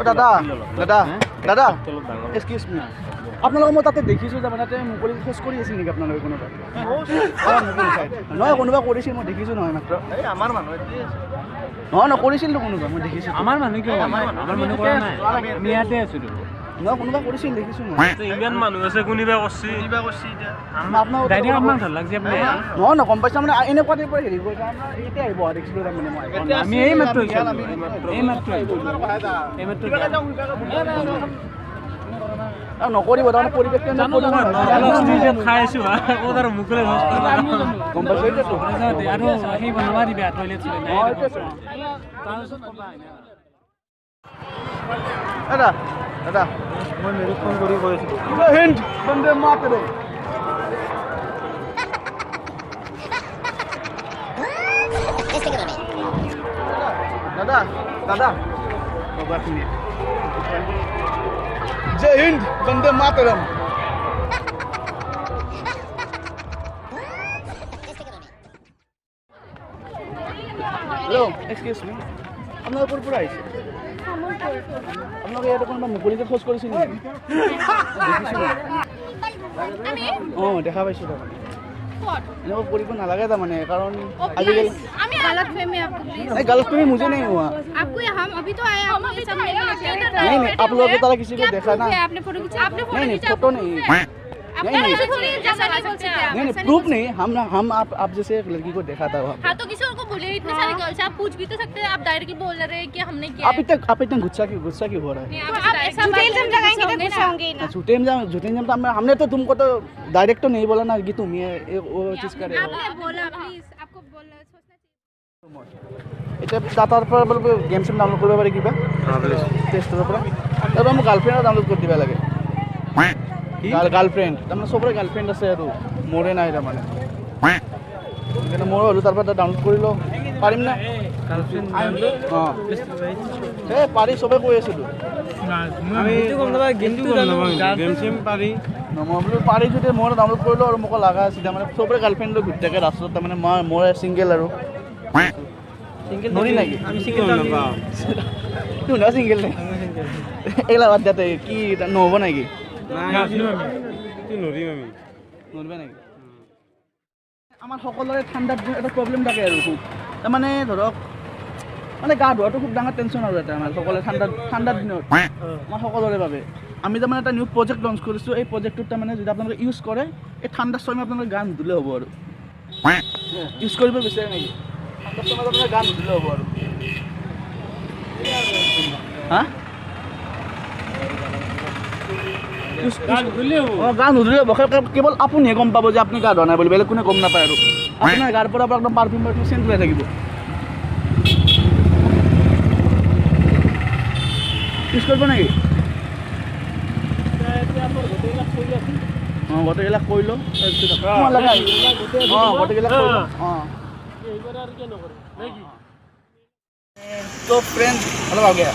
দাদা দাদা দাদা এক্সকিউজ মি আপোনালোকক মই তাতে দেখিছোঁ যে মানে তাতে মুকলি খোজ কৰি আছিল নেকি আপোনালোকে কোনোবা নহয় কোনোবা কৰিছিল মই দেখিছোঁ নহয় মাত্ৰ আমাৰ মানুহ নহয় নহয় কৰিছিলতো কোনোবা মই দেখিছোঁ আমাৰ মানুহ কিয় আমাৰ মানুহ কৰা নাই আমি ইয়াতে আছোঁ নহয় কোনোবা কৰিছিল দেখিছোঁ মই ইমান মানুহ আছে কোনোবা কৰিছে এতিয়া আপোনাক ডাইৰেক্ট আপোনাক ধৰ লাগছে আপুনি নহয় নহয় গম পাইছোঁ মানে এনেকুৱা টাইপৰ হেৰি কৰি এতিয়া আহিব দেখিছিলোঁ তাৰমানে মই আমি এই মাত্ৰ নকৰিব তাৰমানে পৰিৱেশ খাই আছোঁ আৰু মুখলৈ গম পাইছোঁ আৰু সেই বনাবা দিবা টয়লেট দাদা দাদা মই নিৰীক্ষণ কৰি কৈ আছোঁ জয় হিন্দ বন্দে মাতৰম দাদা দাদা জয় হিন্দ বন্দে মাতৰম হেল্ল' এক্সকিউজ মি আপোনালোক ক'ৰ পৰা আহিছে আপোনালোকে ইয়াতে কোনোবা মুকলিকে খোজ কৰিছিল নেকি অঁ দেখা পাইছোঁ তাৰমানে এনেকুৱা কৰিব নালাগে তাৰমানে কাৰণ আজিকালি गलतफहमी मुझे नहीं हुआ आपको हम अभी तो आए हम अभी सामने नहीं नहीं आप लोगों की तरह किसी को देखा ना आपने फोटो खींचा आपने फोटो नहीं खींचा फोटो नहीं नहीं प्रूफ नहीं हम आप जैसे एक लड़की को देखा था वहाँ हाँ तो किसी और को बोले इतने सारे गर्ल्स आप पूछ भी तो सकते हैं आप डायरेक्टली बोल रहे हैं कि हमने किया आप इतना गुस्सा क्यों हो रहा है झूठे इल्जाम तो हमने तो तुमको तो डायरेक्ट तो नहीं बोला ना कि तुम ये वो चीज़ करे आपने बोला प्लीज आपको बोलना এতিয়া ডাটাৰ পৰা বোলে গেম চেম ডাউনলোড কৰিব পাৰি কিবা টেষ্টৰ পৰা তাৰপৰা মোক গাৰ্লফ্ৰেণ্ডৰ ডাউনলোড কৰি দিব লাগে গাৰ্লফ্ৰেণ্ড তাৰমানে চবৰে গাৰ্লফ্ৰেণ্ড আছে আৰু মোৰে নাই তাৰমানে সেইকাৰণে মোৰো হ'লোঁ তাৰপৰা ডাউনলোড কৰি লওঁ পাৰিম না অঁ এই পাৰি চবে কৈ আছিলোঁ মই বোলো পাৰি যদি মই ডাউনলোড কৰিলোঁ আৰু মোক লগা আছিল তাৰমানে চবৰে গাৰ্লফ্ৰেণ্ড লৈ ঘূৰি থাকে ৰাস্তাত তাৰমানে মই ছিংগল আৰু নৰি নাকি তোৰ না ছিংগল নে এইগিলা বাদ দিয়াতে কি নহ'ব নেকি নৰিবা নেকি আমাৰ সকলোৰে ঠাণ্ডাত এটা প্ৰব্লেম থাকে আৰু খুব তাৰমানে ধৰক মানে গা ধোৱাটো খুব ডাঙৰ টেনশ্যন আৰু এটা আমাৰ সকলোৰে ঠাণ্ডাৰ দিনত আমাৰ সকলোৰে বাবে আমি তাৰমানে এটা নিউ প্ৰজেক্ট লঞ্চ কৰিছোঁ এই প্ৰজেক্টটোত তাৰমানে যদি আপোনালোকে ইউজ কৰে এই ঠাণ্ডাৰ সময়ত আপোনালোকে গা নুধুলে হ'ব আৰু ইউজ কৰিব বিচাৰে নেকি ঠাণ্ডাৰ সময়ত আপোনালোকে গা নুধুলে হ'ব আৰু হা গা নুধুলে হ'ব কেৱল আপুনিহে গম পাব যে আপুনি গা ধোৱা নাই বুলি বেলেগ কোনে গম নাপায় আৰু আপোনাৰ গাৰ পৰা একদম পাৰফিউম চেণ্ট ওলাই থাকিব ইউজ কৰিব নেকি অঁ গোটেইবিলাক কৰি লওঁ অঁ গোটেইবিলাক কৰি লওঁ অঁ তো ফ্ৰেণ্ড অলপ আগে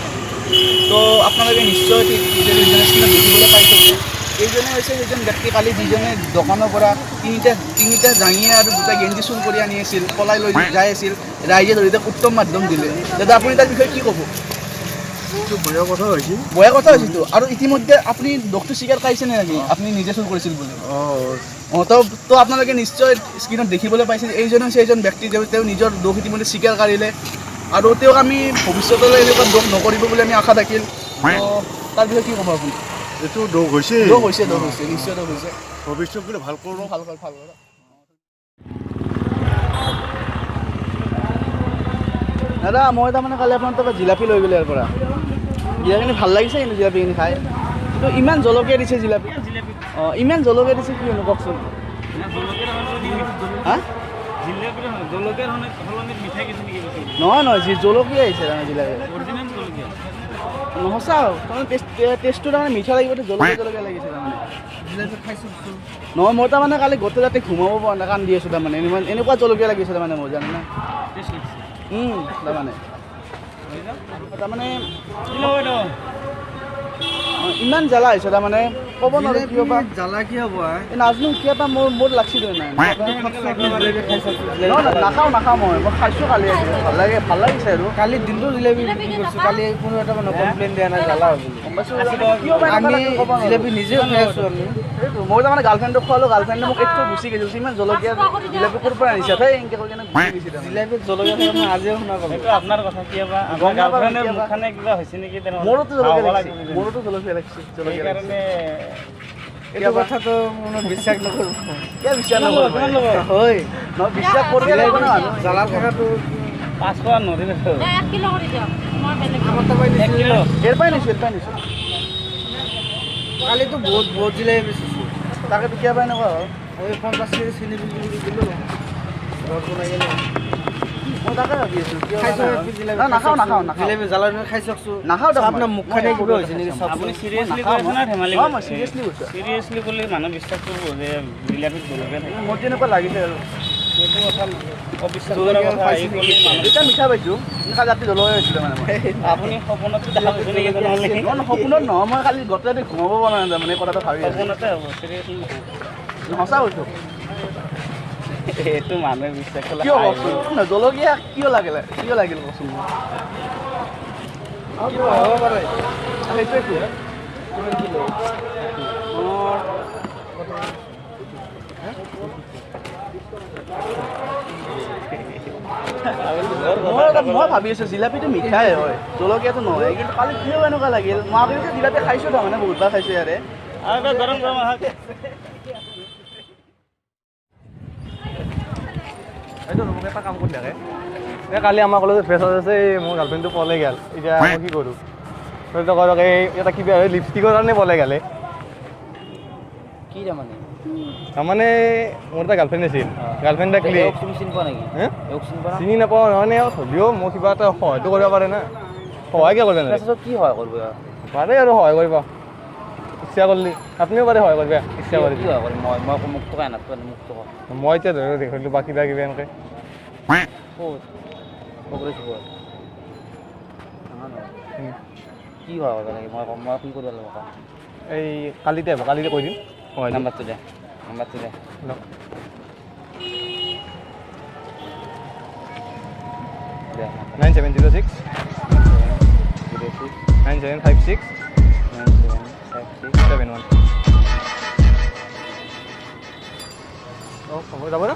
তো আপোনালোকে নিশ্চয় স্ক্ৰীণত দেখিবলৈ পাইছে এইজনে হৈছে সেইজন ব্যক্তি কালি যিজনে দোকানৰ পৰা তিনিটা জাঙিয়া আৰু দুটা গেঞ্জি চুৰ কৰি আনি আছিল পলাই লৈ যাই আছিল ৰাইজে ধৰি তেওঁক উত্তম মাধ্যম দিলে দাদা আপুনি তাৰ বিষয়ে কি ক'ব বেয়া কথা হৈছেতো আৰু ইতিমধ্যে আপুনি দোষটো স্বীকাৰ কৰিছে নেকি আপুনি নিজে চুৰ কৰিছিল বুলি অঁ তো আপোনালোকে নিশ্চয় স্ক্ৰীণত দেখিবলৈ পাইছে এইজন হৈছে এজন ব্যক্তি তেওঁ নিজৰ দোষ ইতিমধ্যে স্বীকাৰ কৰিলে আৰু তেওঁক আমি ভৱিষ্যতলৈ এনেকুৱা দোষ নকৰিব বুলি আমি আশা থাকিল তাৰ বিষয়ে কি ক'ব আপুনি এইটো দোষ হৈছে নিশ্চয় দোষ হৈছে ভৱিষ্যতলৈ ভাল কৰোঁ ভাল দাদা মই তাৰমানে কালি আপোনাৰ তাৰপৰা জিলাপি লৈ গ'লোঁ ইয়াৰ পৰা জিলাপিখিনি ভাল লাগিছে কিন্তু জিলাপিখিনি খাই কিন্তু ইমান জলকীয়া দিছে জিলাপি অঁ ইমান জলকীয়া দিছে কি হ'লো কওকচোন হা নহয় যি জলকীয়া আহিছে তাৰমানে জিলাপি সঁচা টেষ্টটো তাৰমানে মিঠা লাগিব জলকীয়া লাগিছে তাৰমানে নহয় মই তাৰমানে কালি গোটেই ৰাতি ঘুমাব পৰা নাই কান্দি আছোঁ তাৰমানে এনেকুৱা জলকীয়া লাগিছে তাৰমানে মই জানো না তাৰমানে ইমান জ্বালা হৈছে তাৰমানে ক'ব নোৱাৰো কিয় বা জ্বালা কি হ'ব নাজনো কিয় বা মোৰ লাগছিল নাই নাখাওঁ মই খাইছোঁ কালি ভাল লাগিছে আৰু কালি দিনটো জিলেপি বিক্ৰী কৰিছোঁ কালি কোনো এটা মানুহ কমপ্লেইন দিয়া নাই জ্বালা হ'ব আমি জিলেপি নিজেও খাই আছোঁ আমি মই তাৰমানে গাৰ্লফ্ৰেণ্ডক খোৱালোঁ গাৰ্লফ্ৰেণ্ডে মোক একটু গুচি গৈছিল ইমান জলকীয়া জিলেপি ক'ৰ পৰা আনিছে সেই এনেকৈ কৈ কিনে গুচি গৈছে জিলেপিত জলকীয়া মই আজিও শুনা পালোঁ এইটো আপোনাৰ কথা কি বা আপোনাৰ গাৰ্লফ্ৰেণ্ডৰ মুখখানে কিবা হৈছে নেকি মোৰোতো জলকীয়া লাগিছে সেইকাৰণে এইটো কথাটো মই বিশ্বাস নকৰোঁ কিয় বিশ্বাস নকৰোঁ হয় বিশ্বাস কৰিব লাগিব ন জ্বালা থকাটো 500 নদিলে 1 কিলো কৰি দিয়ক মই বেলেগ আমাৰ তাৰপৰাই 1 কিলো এৰ পাই নিছো কালিতো বহুত জিলেপি বেচিছোঁ তাকে কিয় পাই এনেকুৱা হয় মই 50 কেজি চেনি বিক্ৰী দিলোঁ ঘৰত বনাই কিনে মই তাকে ভাবি আছোঁ কিয় নাখাওঁ নাখাওঁ জিলেপি জ্বালা খাই চাওকচোন নাখাওঁ আপোনাৰ মুখখানে কিবা হৈছে নেকি আপুনি সিৰিয়াছলি কৈছে না ধেমালি মই চিৰিয়াছলি কৈছোঁ সিৰিয়াছলি ক'লে মানুহ বিশ্বাস কৰিব যে জিলাপিত জলকীয়া থাকে মোৰ তেনেকুৱা লাগিছে আৰু সেইটো কথা অবিশ্বাস কৰা কথা আহি ক'লে মানুহ এতিয়া মিঠা পাইছোঁ এনেকুৱা জাতি জলকীয়া হৈছিলে মানে মই আপুনি সপোনতো দেখা পাইছে নেকি তেনেহ'লে সপোনত নহয় মই কালি গোটেই ৰাতি ঘুমাব পৰা নাই মানে কথাটো ভাবি আছোঁ সপোনতে হ'ব চিৰিয়াছলি সঁচা কৈছোঁ এইটো মানুহে বিশ্বাস কৰিলে কিয় কওকচোন জলকীয়া কিয় লাগিল কচোন কিবা হ'ব পাৰে সেইটোৱেতো মই ভাবি আছোঁ জিলাপিটো মিঠাই হয় জলকীয়াটো নহয় কিন্তু কালি কিয় এনেকুৱা লাগিল মই আগতে জিলাপি খাইছোঁ তাৰমানে বহুতবাৰ খাইছোঁ ইয়াৰে আৰু এটা গৰম গৰম আহক এইটো মোক এটা কাম কৰি থাকে এই কালি আমাৰ কলেজত ফ্ৰেছাৰ আছে মোৰ গাৰ্লফ্ৰেণ্ডটো পলাই গ'ল এতিয়া মই কি কৰোঁ তইতো কৰক এই এটা কিবা লিপষ্টিকৰ কাৰণে পলাই গ'লে কি তাৰমানে তাৰমানে মোৰ এটা গাৰ্লফ্ৰেণ্ড আছিল গাৰ্লফ্ৰেণ্ড থাকিলে তুমি চিনি পোৱা নেকি চিনি পোৱা চিনি নাপাওঁ মানে হ'লেও মোক কিবা এটা সহায়টো কৰিব পাৰে না সহায় কিয় কৰিব নোৱাৰে কি হয় কৰিব পাৰে আৰু সহায় কৰিব ইচ্ছা কৰিলে আপুনিও পাৰে সহায় কৰিব ইচ্ছা কৰি কি হয় কৰিম মই মুক্ত খাই নাপাওঁ মুক্ত মই এতিয়া ধৰি দেখিলোঁ বা কিবা কিবি এনেকৈ কি হয় লাগে মই ফোন কৰিব লাগিব এই কালিতে আহিব কালিতে কৈ দিম হয় নাম্বাৰটো দে লওক 9706 9756 71 হ'ব যাব না